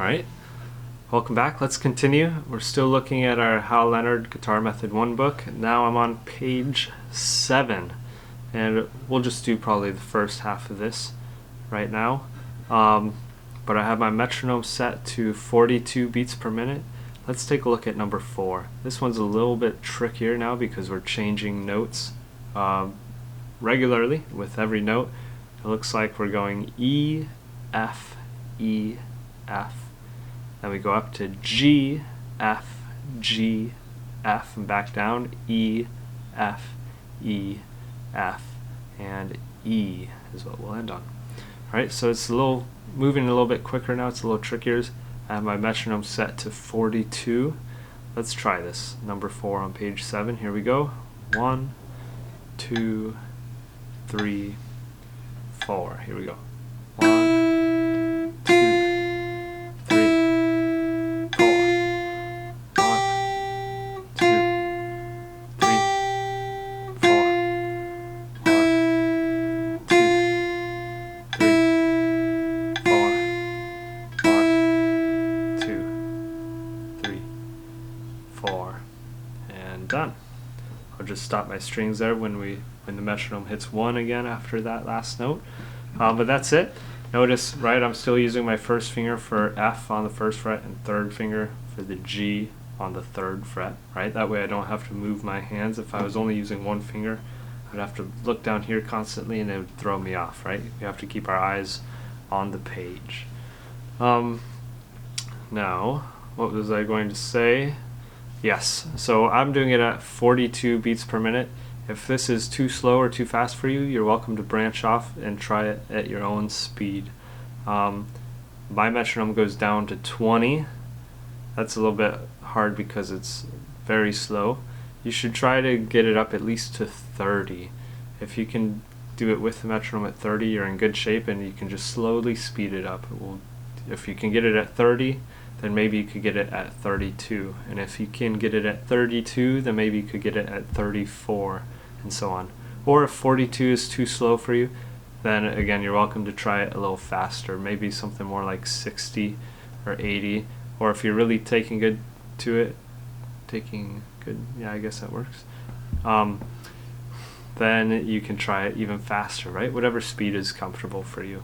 Alright, welcome back. Let's continue. We're still looking at our Hal Leonard Guitar Method 1 book. Now I'm on page 7, and we'll just do probably the first half of this right now. But I have my metronome set to 42 beats per minute. Let's take a look at number 4. This one's a little bit trickier now because we're changing notes regularly with every note. It looks like we're going E, F, E, F. Then we go up to G, F, G, F, and back down, E, F, E, F, and E is what we'll end on. Alright, so it's moving a little bit quicker now, it's a little trickier. I have my metronome set to 42. Let's try this. Number 4 on page 7, here we go. 1, 2, 3, 4. Here we go. 1, 2, 3, 4. 1, 2, 3, 4. 1, 2, 3, 4. 1, 2, 3, 4. And done. I'll just stop my strings there when the metronome hits 1 again after that last note. But that's it. Notice, right, I'm still using my first finger for F on the 1st fret and 3rd finger for the G on the 3rd fret, right? That way I don't have to move my hands. If I was only using one finger, I'd have to look down here constantly and it would throw me off, right? We have to keep our eyes on the page. Now, what was I going to say? Yes, so I'm doing it at 42 beats per minute. If this is too slow or too fast for you, you're welcome to branch off and try it at your own speed. My metronome goes down to 20. That's a little bit hard because it's very slow. You should try to get it up at least to 30. If you can do it with the metronome at 30, you're in good shape, and you can just slowly speed it up. If you can get it at 30, then maybe you could get it at 32. And if you can get it at 32, then maybe you could get it at 34, and so on. Or if 42 is too slow for you, then again, you're welcome to try it a little faster, maybe something more like 60 or 80. Or if you're really taking good to it, yeah, I guess that works. Then you can try it even faster, right? Whatever speed is comfortable for you.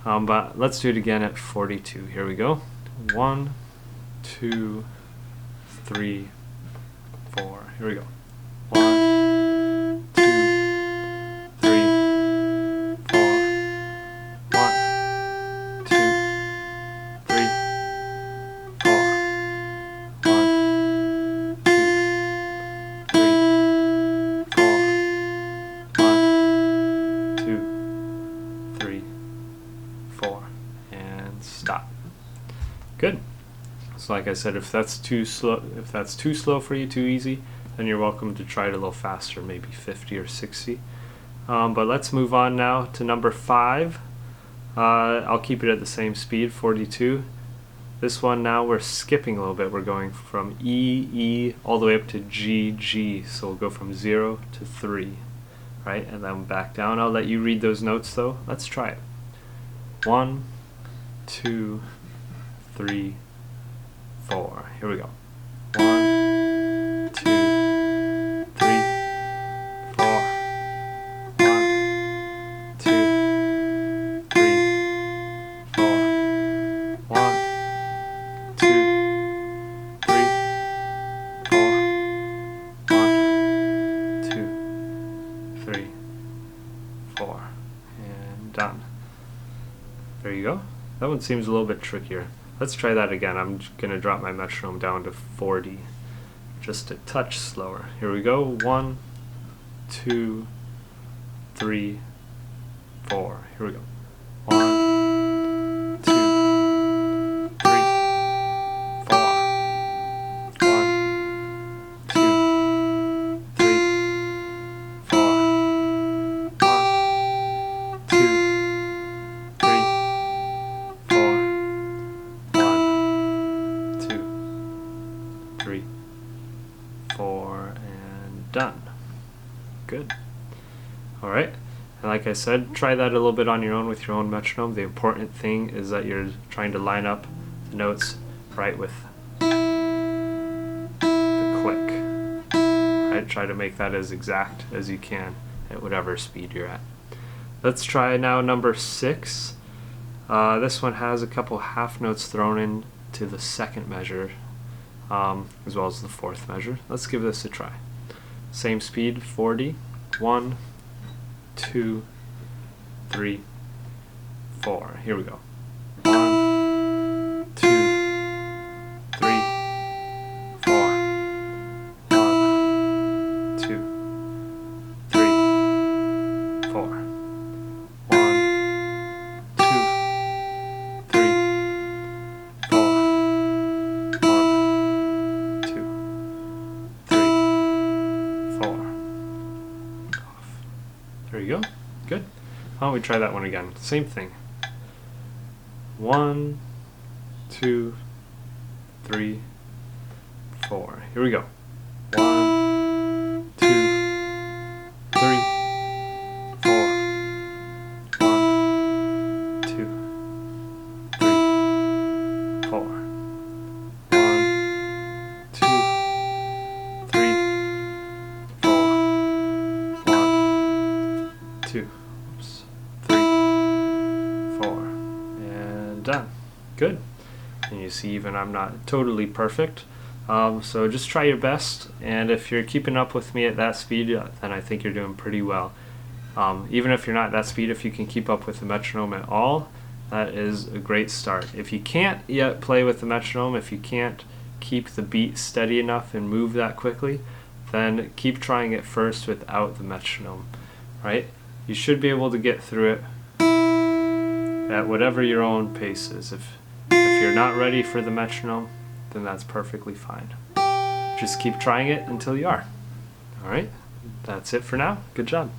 But let's do it again at 42. Here we go. 1, 2, 3, 4. Here we go. 1, 2, 3, 4. 1, 2, 3, 4. 1, 2, 3, 4. 1, 2, 3, 4. And stop. Good. So like I said, if that's too slow for you, too easy, then you're welcome to try it a little faster, maybe 50 or 60. But let's move on now to number 5. I'll keep it at the same speed, 42. This one now we're skipping a little bit. We're going from E, E, all the way up to G, G. So we'll go from 0 to 3, right? And then back down. I'll let you read those notes though. Let's try it. 1, 2, 3, 4. Here we go. 1, 2, 3, 4. 1, 2, 3, 4. 1, 2, 3, 4. 1, 2, 3, 4. And done. There you go. That one seems a little bit trickier. Let's try that again. I'm going to drop my metronome down to 40, just a touch slower. Here we go. 1, 2, 3, 4. Here we go. 1, 2, 3, 4. 1, 2, 3, 4. 1, 2, 3, 4. 3, 4, and done. Good. Alright, and like I said, try that a little bit on your own with your own metronome. The important thing is that you're trying to line up the notes right with the click. Right? Try to make that as exact as you can at whatever speed you're at. Let's try now number 6. This one has a couple half notes thrown in to the second measure, as well as the fourth measure. Let's give this a try. Same speed, 40. 1, 2, 3, 4. Here we go. 1, 2, 3, 4. 1, 2, 3, 4. 1, 2, 3, 4. 1, 2, 3, 4. Off. There you go. Good. Why don't we try that one again? Same thing. 1, 2, 3, 4. Here we go. 1, 2, 3, 4. 1, 2, 3, 4. 1, 2, 3, 4. 1, 2, 3, 4. And done. Good. And you see, even I'm not totally perfect. So just try your best, and if you're keeping up with me at that speed, then I think you're doing pretty well. Even if you're not at that speed, if you can keep up with the metronome at all, that is a great start. If you can't yet play with the metronome, if you can't keep the beat steady enough and move that quickly, then keep trying it first without the metronome, right? You should be able to get through it at whatever your own pace is. If you're not ready for the metronome, then that's perfectly fine. Just keep trying it until you are. Alright, that's it for now. Good job.